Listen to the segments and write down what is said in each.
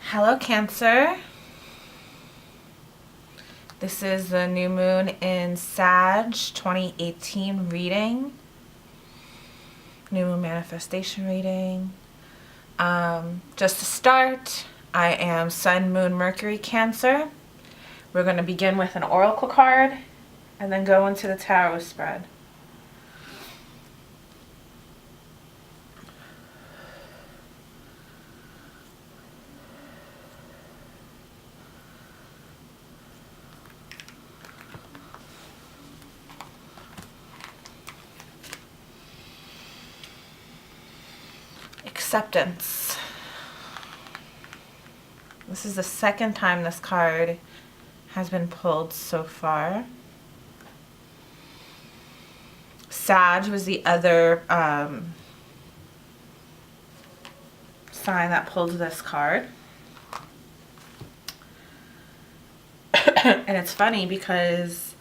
Hello, Cancer. This is the new moon in Sag 2018 reading. New moon manifestation reading. Just to start, I am Sun, Moon, Mercury, Cancer. We're going to begin with an oracle card and then go into the tarot spread. Acceptance. This is the second time this card has been pulled so far. Sag was the other sign that pulled this card. And it's funny because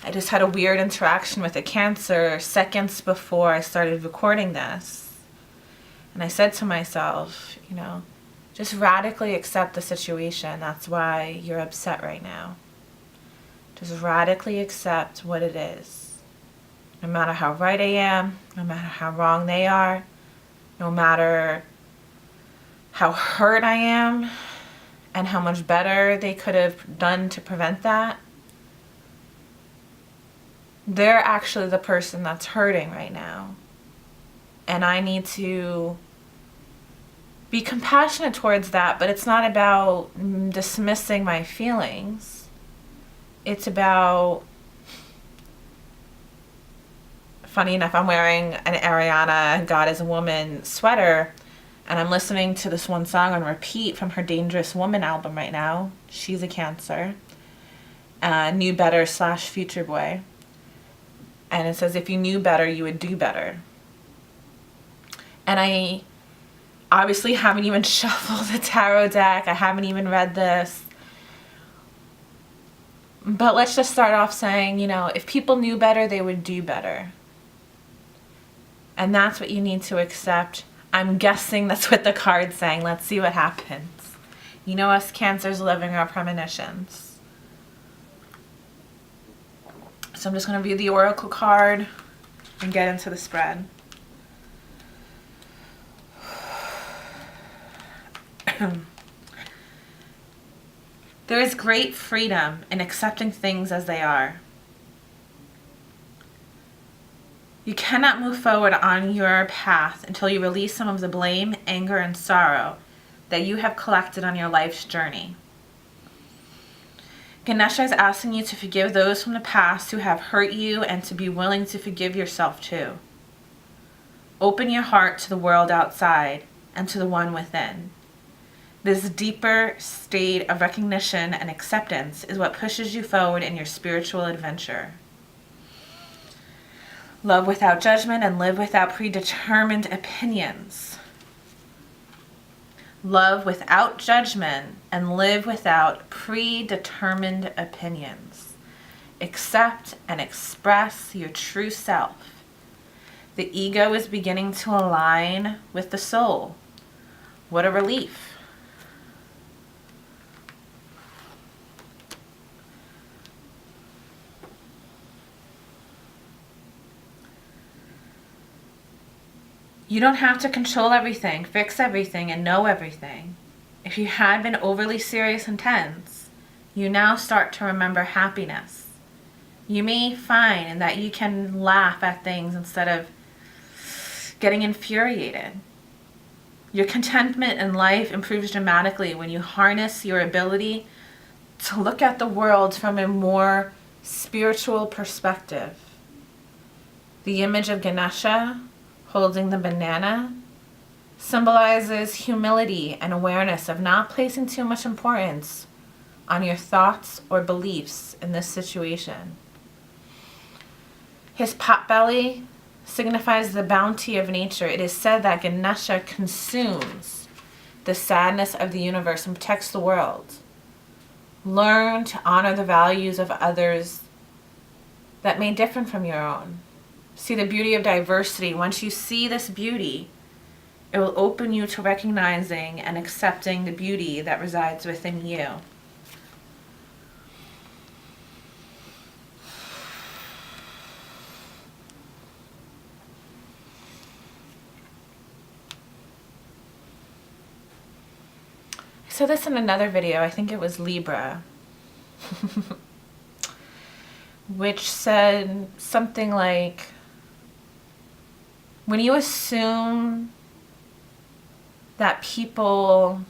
I just had a weird interaction with a Cancer seconds before I started recording this. And I said to myself, just radically accept the situation. That's why you're upset right now. Just radically accept what it is. No matter how right I am, no matter how wrong they are, no matter how hurt I am, and how much better they could have done to prevent that, they're actually the person that's hurting right now. And I need to be compassionate towards that, but it's not about dismissing my feelings. It's about, funny enough, I'm wearing an Ariana God is a Woman sweater, and I'm listening to this one song on repeat from her Dangerous Woman album right now. She's a Cancer. Knew Better / Future Boy. And it says, if you knew better, you would do better. And I obviously haven't even shuffled the tarot deck. I haven't even read this. But let's just start off saying, if people knew better, they would do better. And that's what you need to accept. I'm guessing that's what the card's saying. Let's see what happens. Us Cancers living our premonitions. So I'm just going to view the oracle card and get into the spread. There is great freedom in accepting things as they are. You cannot move forward on your path until you release some of the blame, anger, and sorrow that you have collected on your life's journey. Ganesha is asking you to forgive those from the past who have hurt you and to be willing to forgive yourself too. Open your heart to the world outside and to the one within. This deeper state of recognition and acceptance is what pushes you forward in your spiritual adventure. Love without judgment and live without predetermined opinions. Love without judgment and live without predetermined opinions. Accept and express your true self. The ego is beginning to align with the soul. What a relief. You don't have to control everything, fix everything, and know everything. If you had been overly serious and tense, you now start to remember happiness. You may find that you can laugh at things instead of getting infuriated. Your contentment in life improves dramatically when you harness your ability to look at the world from a more spiritual perspective. The image of Ganesha holding the banana symbolizes humility and awareness of not placing too much importance on your thoughts or beliefs in this situation. His potbelly signifies the bounty of nature. It is said that Ganesha consumes the sadness of the universe and protects the world. Learn to honor the values of others that may differ from your own. See the beauty of diversity. Once you see this beauty, It will open you to recognizing and accepting the beauty that resides within you. I saw this in another video, I think it was Libra, which said something like, when you assume that people,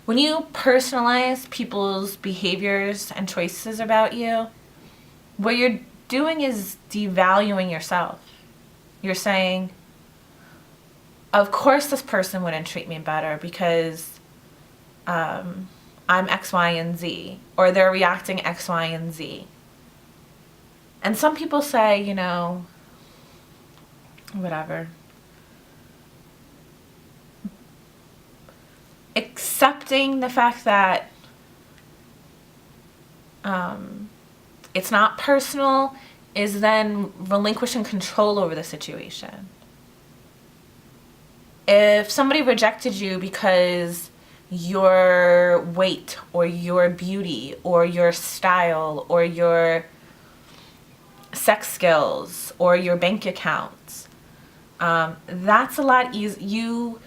when you personalize people's behaviors and choices about you, what you're doing is devaluing yourself. You're saying, of course this person wouldn't treat me better because I'm X, Y, and Z, or they're reacting X, Y, and Z. And some people say, you know, whatever. Accepting the fact that it's not personal is then relinquishing control over the situation. If somebody rejected you because your weight or your beauty or your style or your sex skills or your bank accounts, that's a lot easier. You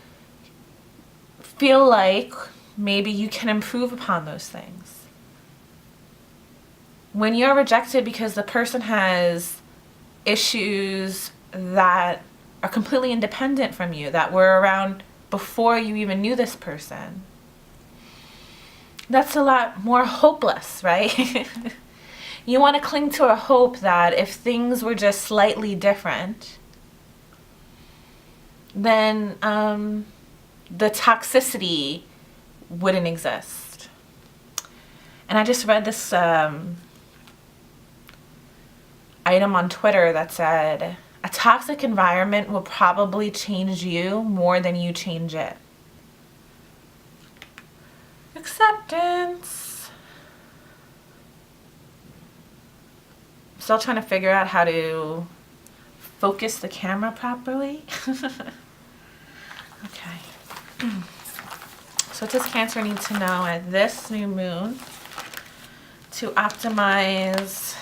feel like maybe you can improve upon those things. When you're rejected because the person has issues that are completely independent from you, that were around before you even knew this person, that's a lot more hopeless, right? You want to cling to a hope that if things were just slightly different, then the toxicity wouldn't exist. And I just read this item on Twitter that said, a toxic environment will probably change you more than you change it. Acceptance. I'm still trying to figure out how to focus the camera properly. Okay. So what does Cancer need to know at this new moon to optimize?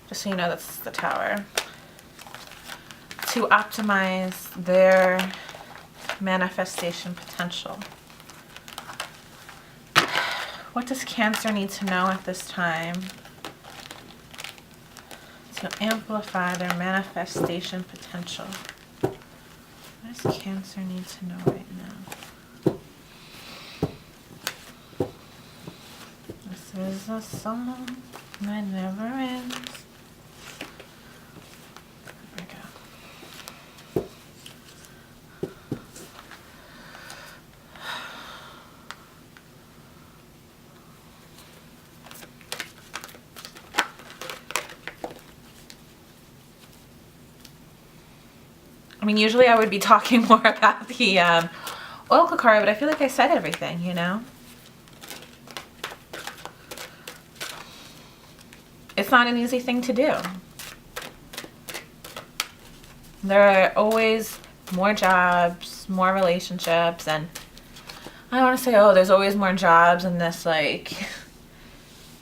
Just so you know, that's the Tower. To optimize their manifestation potential. What does Cancer need to know at this time to amplify their manifestation potential? What does Cancer need to know right now? This is a song that never ends. There we go. I mean, usually I would be talking more about the Oracle card, but I feel like I said everything, you know? It's not an easy thing to do. There are always more jobs, more relationships, and I don't want to say, oh, there's always more jobs in this, like,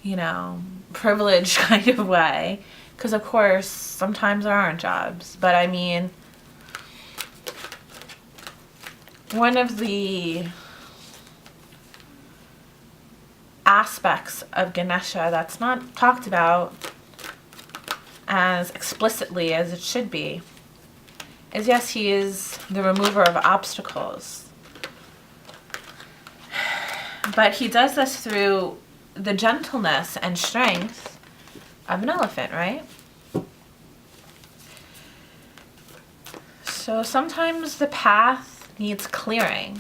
you know, privileged kind of way. Because, of course, sometimes there aren't jobs. But, I mean, one of the aspects of Ganesha that's not talked about as explicitly as it should be is, yes, he is the remover of obstacles. But he does this through the gentleness and strength of an elephant, right? So sometimes the path needs clearing.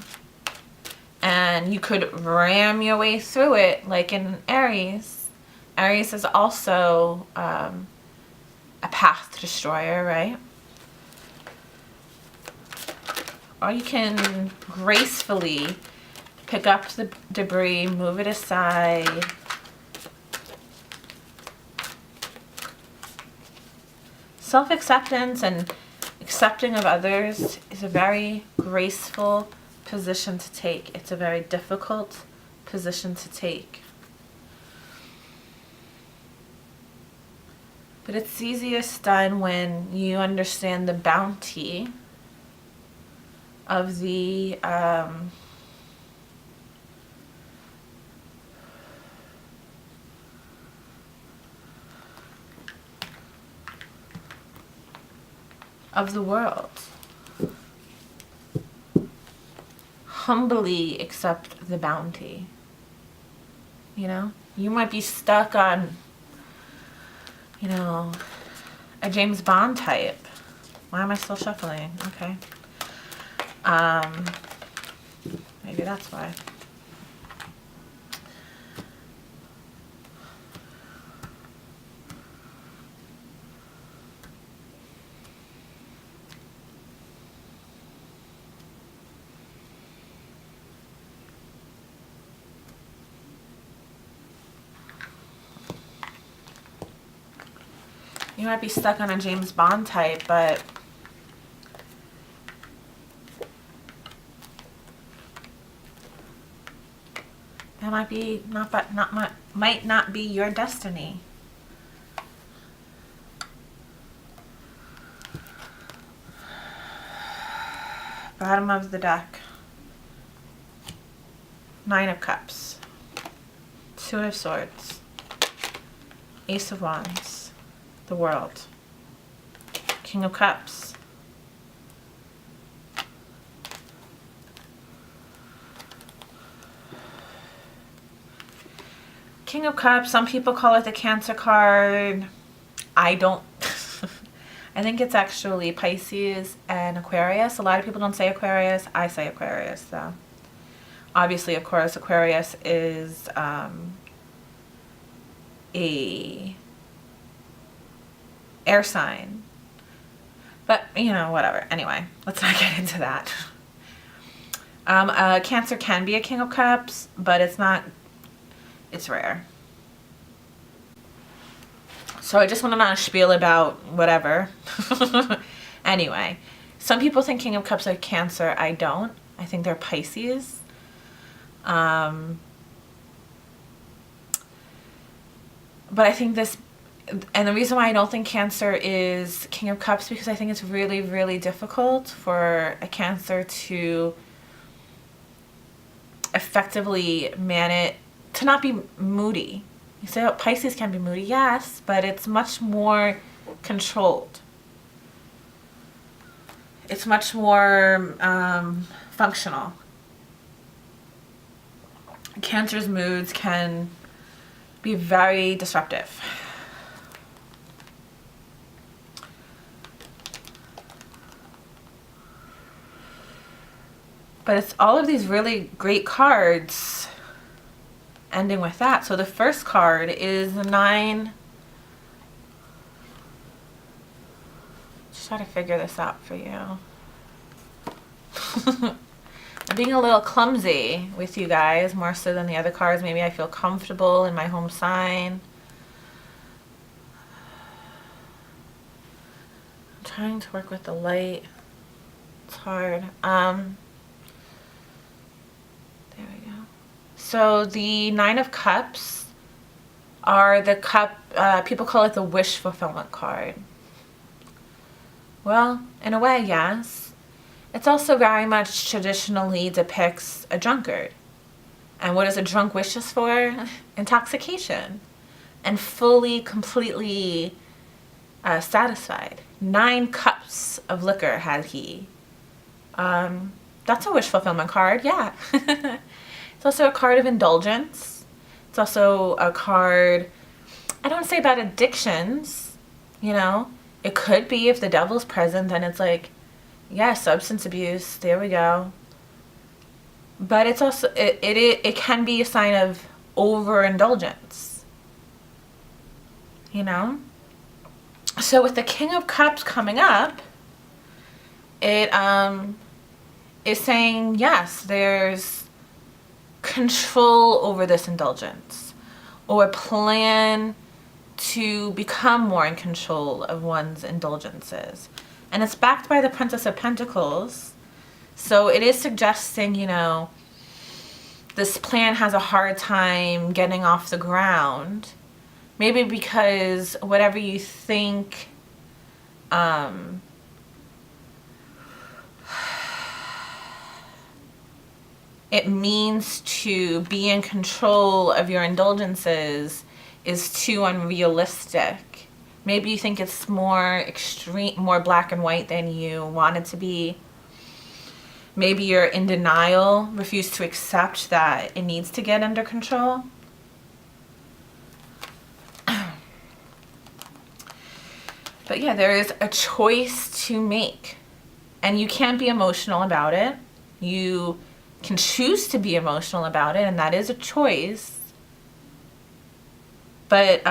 And you could ram your way through it, like in Aries. Aries is also a path destroyer, right? Or you can gracefully pick up the debris, move it aside, self-acceptance and accepting of others is a very graceful position to take. It's a very difficult position to take. But it's easiest done when you understand the bounty of the world. Humbly accept the bounty. You know, you might be stuck on, you know, a James Bond type. Why am I still shuffling? Okay. Maybe that's why. You might be stuck on a James Bond type, but that might not be your destiny. Bottom of the deck. 9 of Cups. 2 of Swords. Ace of Wands. The World. King of Cups. King of Cups, some people call it the Cancer card. I don't. I think it's actually Pisces and Aquarius. A lot of people don't say Aquarius. I say Aquarius, though. Obviously, of course, Aquarius is a air sign. But, you know, whatever. Anyway, let's not get into that. Cancer can be a King of Cups, but it's not, it's rare. So I just went on a spiel about whatever. Anyway, some people think King of Cups are Cancer. I don't. I think they're Pisces. But I think this, and the reason why I don't think Cancer is King of Cups, because I think it's really, really difficult for a Cancer to effectively manage, to not be moody. You say, oh, Pisces can be moody, yes, but it's much more controlled. It's much more functional. Cancer's moods can be very disruptive. But it's all of these really great cards ending with that. So the first card is the 9. Just try to figure this out for you. I'm being a little clumsy with you guys, more so than the other cards. Maybe I feel comfortable in my home sign. I'm trying to work with the light. It's hard. There we go. So the 9 of Cups are the cup, people call it the wish fulfillment card. Well, in a way, yes. It's also very much traditionally depicts a drunkard. And what is a drunk wishes for? Intoxication. And fully, completely satisfied. 9 cups of liquor had he. That's a wish fulfillment card, yeah. It's also a card of indulgence. It's also a card, I don't say about addictions, you know. It could be if the devil's present, then it's like, yeah, substance abuse, there we go. But it's also, it can be a sign of overindulgence, you know. So with the King of Cups coming up, it is saying, yes, there's control over this indulgence, or a plan to become more in control of one's indulgences. And it's backed by the Princess of Pentacles. So it is suggesting, you know, this plan has a hard time getting off the ground. Maybe because whatever you think it means to be in control of your indulgences is too unrealistic. Maybe you think it's more extreme, more black and white than you want it to be. Maybe you're in denial, refuse to accept that it needs to get under control. But yeah, there is a choice to make. And you can't be emotional about it. You can choose to be emotional about it, and that is a choice. But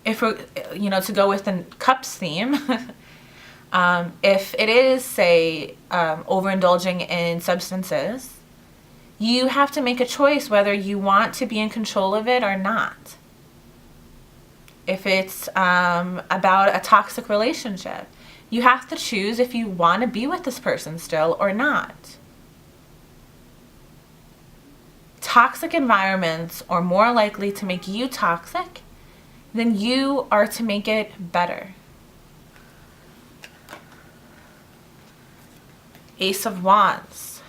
if we're, you know, to go with the cups theme, if it is, say, overindulging in substances, you have to make a choice whether you want to be in control of it or not. If it's about a toxic relationship, you have to choose if you want to be with this person still or not. Toxic environments are more likely to make you toxic than you are to make it better. Ace of Wands.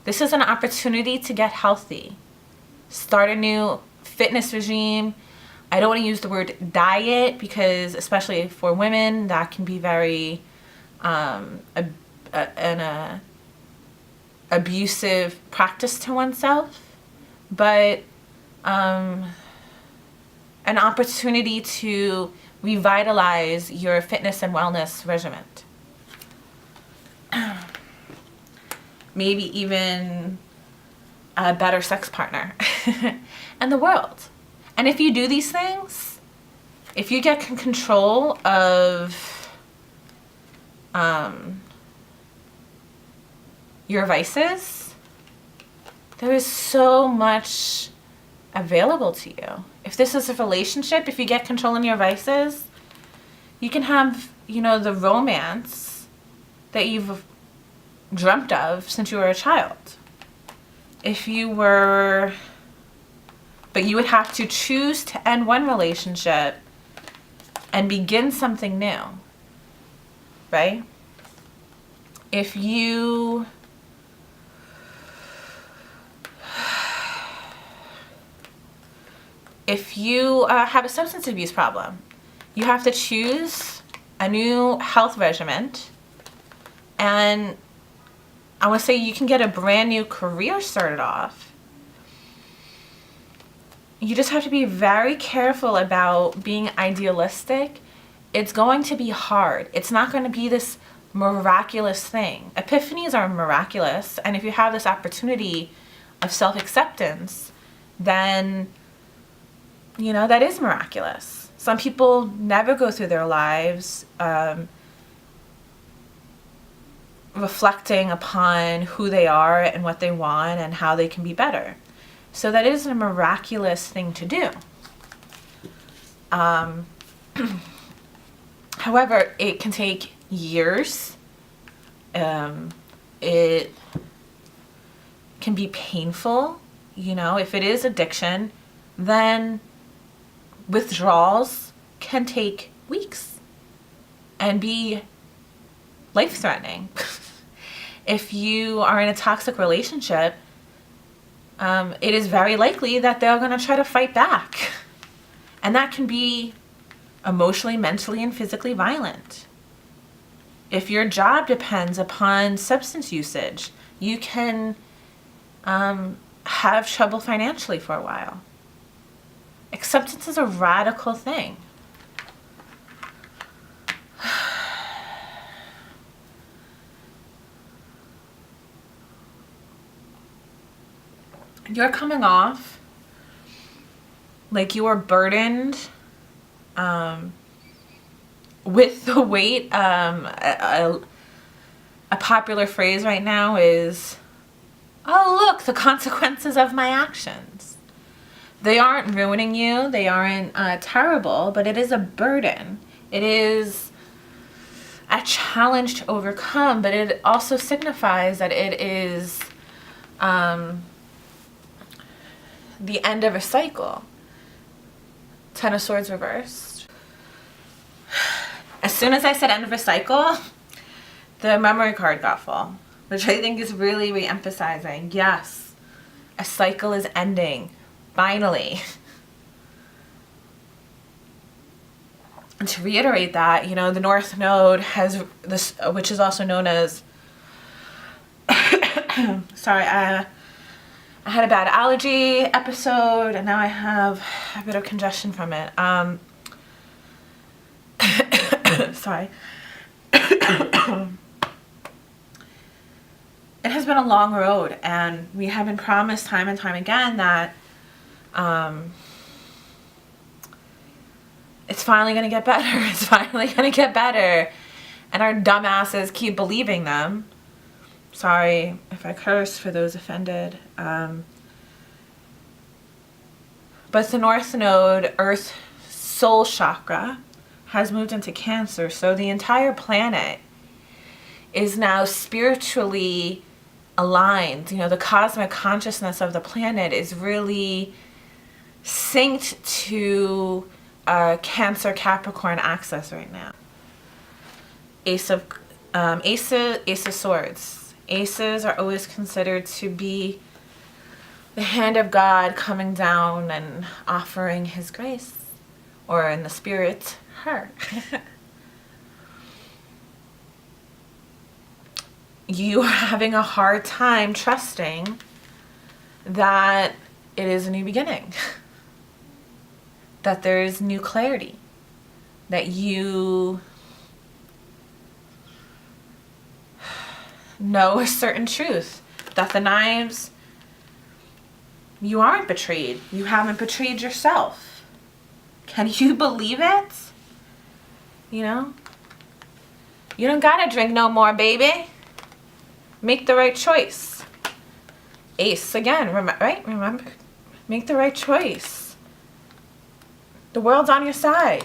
This is an opportunity to get healthy. Start a new fitness regime. I don't want to use the word diet because, especially for women, that can be very abusive practice to oneself. But an opportunity to revitalize your fitness and wellness regimen. Maybe even a better sex partner and the world. And if you do these things, if you get control of your vices, there is so much available to you. If this is a relationship, if you get control in your vices, you can have, you know, the romance that you've dreamt of since you were a child. If you were, but you would have to choose to end one relationship and begin something new, right? If you have a substance abuse problem, you have to choose a new health regimen, and I want to say you can get a brand new career started off. You just have to be very careful about being idealistic. It's going to be hard. It's not going to be this miraculous thing. Epiphanies are miraculous, and if you have this opportunity of self-acceptance, then, you know, that is miraculous. Some people never go through their lives reflecting upon who they are and what they want and how they can be better. So that is a miraculous thing to do. However, it can take years. It can be painful. You know, if it is addiction, then withdrawals can take weeks and be life-threatening. If you are in a toxic relationship, it is very likely that they're going to try to fight back. And that can be emotionally, mentally, and physically violent. If your job depends upon substance usage, you can have trouble financially for a while. Acceptance is a radical thing. You're coming off like you are burdened with the weight. A popular phrase right now is, oh, look, the consequences of my actions. They aren't ruining you. They aren't terrible, but it is a burden. It is a challenge to overcome, but it also signifies that it is the end of a cycle. Ten of Swords reversed. As soon as I said end of a cycle, the memory card got full, which I think is really re-emphasizing. Yes, a cycle is ending, finally. And to reiterate that, you know, the North Node has this, which is also known as, sorry, I had a bad allergy episode and now I have a bit of congestion from it. Sorry. It has been a long road, and we have been promised time and time again that it's finally going to get better. It's finally going to get better. And our dumbasses keep believing them. Sorry if I curse for those offended. But the North Node, Earth Soul Chakra, has moved into Cancer. So the entire planet is now spiritually aligned. You know, the cosmic consciousness of the planet is really synced to Cancer Capricorn axis right now. Ace of Swords. Aces are always considered to be the hand of God coming down and offering his grace, or in the spirit, her. You are having a hard time trusting that it is a new beginning, that there is new clarity, that you know a certain truth, that the knives, you aren't betrayed. You haven't betrayed yourself. Can you believe it? You know? You don't gotta drink no more, baby. Make the right choice. Ace, again, right? Remember? Make the right choice. The world's on your side.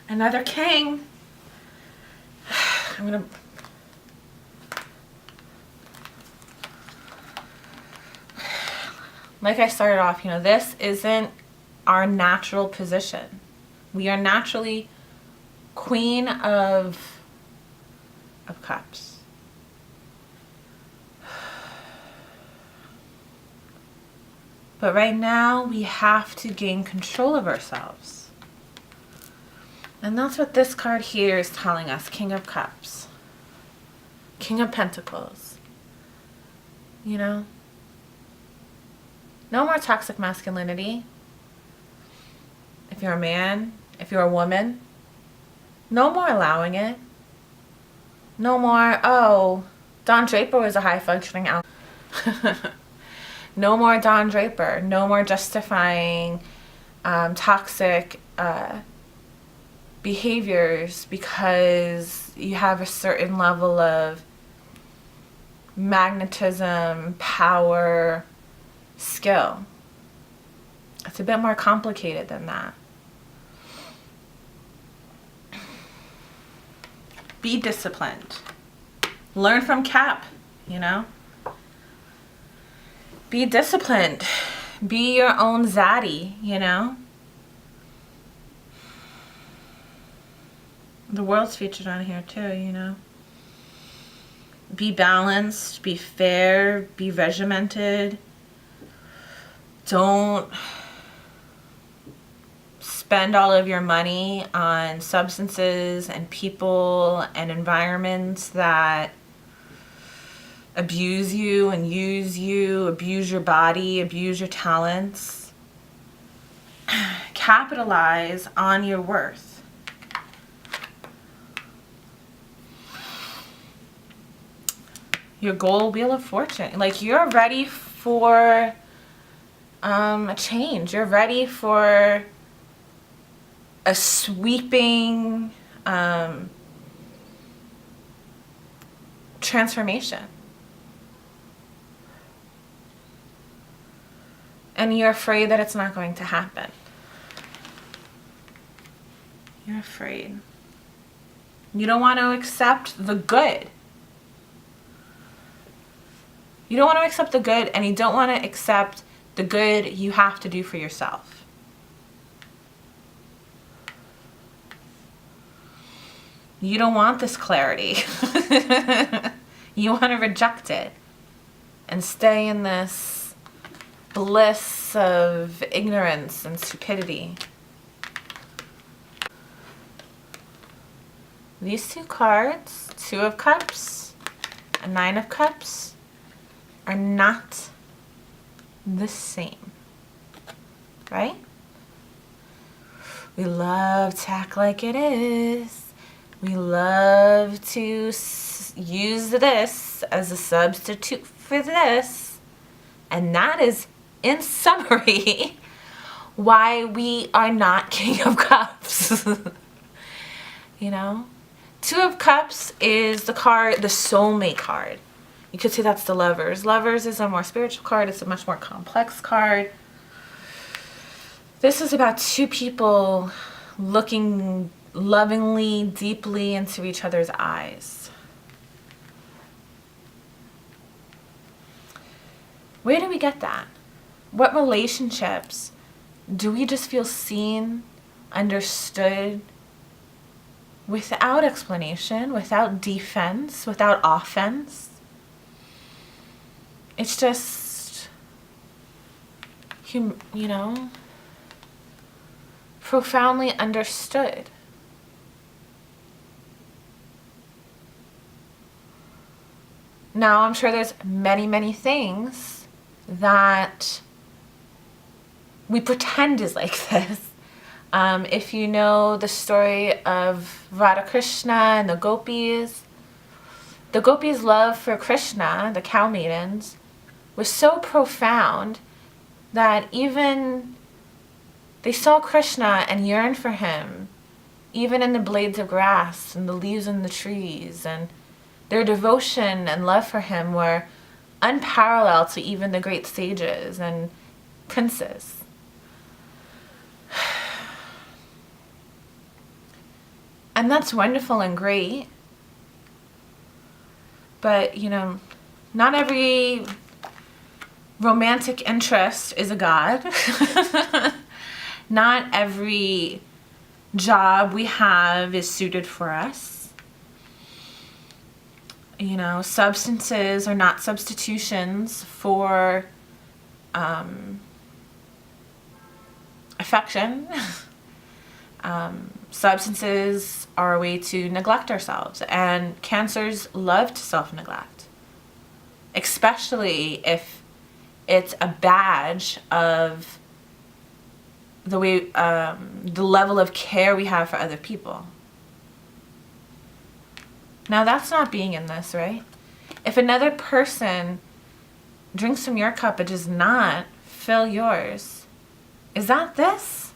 Another king. I'm gonna... Like I started off, you know, this isn't our natural position. We are naturally Queen of Cups. But right now, we have to gain control of ourselves. And that's what this card here is telling us. King of Cups. King of Pentacles. You know? No more toxic masculinity. If you're a man, if you're a woman, no more allowing it. No more, oh, Don Draper was a high-functioning alcoholic. No more Don Draper. No more justifying toxic behaviors because you have a certain level of magnetism, power, skill. It's a bit more complicated than that. Be disciplined. Learn from Cap, you know? Be disciplined. Be your own zaddy, you know? The world's featured on here too, you know? Be balanced, be fair, be regimented. Don't spend all of your money on substances and people and environments that abuse you and use you, abuse your body, abuse your talents. Capitalize on your worth. Your goal, Wheel of Fortune. Like, you're ready for a change. You're ready for a sweeping transformation. And you're afraid that it's not going to happen. You're afraid. You don't want to accept the good. You don't want to accept the good, and you don't want to accept the good you have to do for yourself. You don't want this clarity. You want to reject it and stay in this bliss of ignorance and stupidity. These two cards, Two of Cups and Nine of Cups, are not the same, right? We love to act like it is. We love to use this as a substitute for this. And that is, in summary, why we are not King of Cups. You know? Two of Cups is the card, the soulmate card. You could say that's the Lovers. Lovers is a more spiritual card. It's a much more complex card. This is about two people looking lovingly, deeply into each other's eyes. Where do we get that? What relationships do we just feel seen, understood, without explanation, without defense, without offense? It's just, you know, profoundly understood. Now, I'm sure there's many, many things that we pretend is like this. If you know the story of Radha Krishna and the gopis love for Krishna, the cow maidens, was so profound that even they saw Krishna and yearned for him, even in the blades of grass and the leaves in the trees, and their devotion and love for him were unparalleled to even the great sages and princes. And that's wonderful and great. But, you know, not every romantic interest is a god. Not every job we have is suited for us. You know, substances are not substitutions for affection. Substances are a way to neglect ourselves, and cancers love to self-neglect, especially if it's a badge of the way, the level of care we have for other people. Now, that's not being in this, right? If another person drinks from your cup, it does not fill yours. Is that this?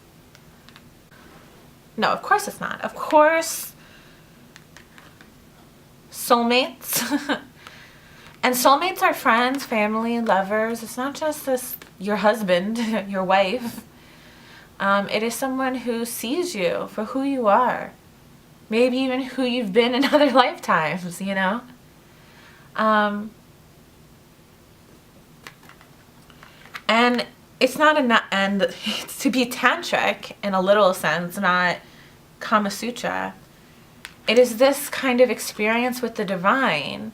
No, of course it's not. Of course, soulmates. And soulmates are friends, family, lovers. It's not just this, your husband, your wife. It is someone who sees you for who you are. Maybe even who you've been in other lifetimes, you know? And it's not and to be tantric in a literal sense, not Kama Sutra. It is this kind of experience with the divine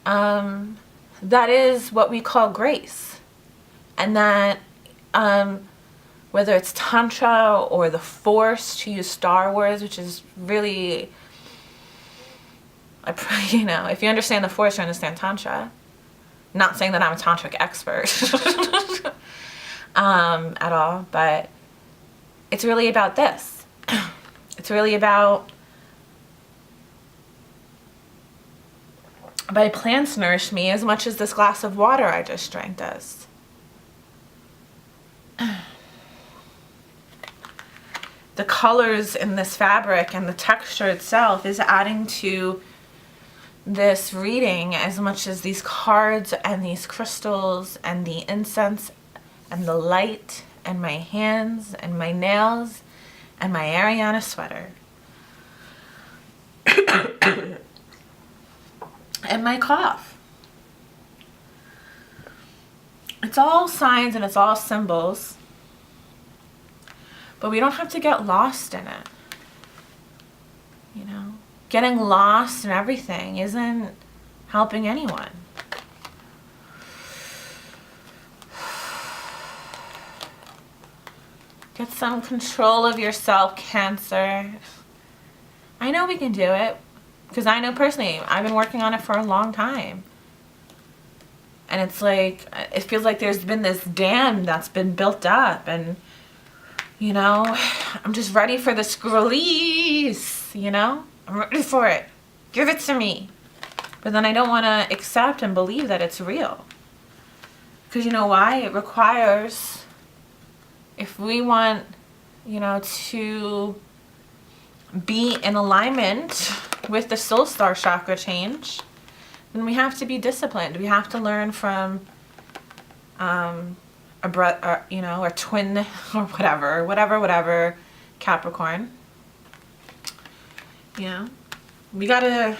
that is what we call grace. And that whether it's Tantra or the Force, to use Star Wars, which is really, you know, if you understand the Force, you understand Tantra. Not saying that I'm a tantric expert at all, but it's really about this. It's really about, my plants nourish me as much as this glass of water I just drank does. The colors in this fabric and the texture itself is adding to this reading as much as these cards and these crystals and the incense and the light and my hands and my nails and my Ariana sweater. And my cough. It's all signs and it's all symbols, but we don't have to get lost in it. You know, getting lost in everything isn't helping anyone. Get some control of yourself, Cancer. I know we can do it, because I know personally, I've been working on it for a long time. And it's like, it feels like there's been this dam that's been built up, and, you know, I'm just ready for this release, you know? I'm ready for it. Give it to me. But then I don't want to accept and believe that it's real. Because you know why? It requires, if we want, you know, to be in alignment with the soul star chakra change, then we have to be disciplined. We have to learn from you know, a twin or whatever, Capricorn. You know, we gotta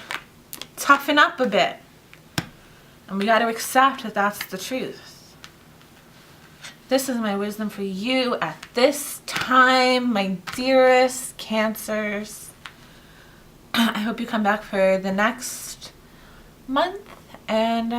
toughen up a bit, and we gotta accept that that's the truth. This is my wisdom for you at this time, my dearest Cancers. I hope you come back for the next month, and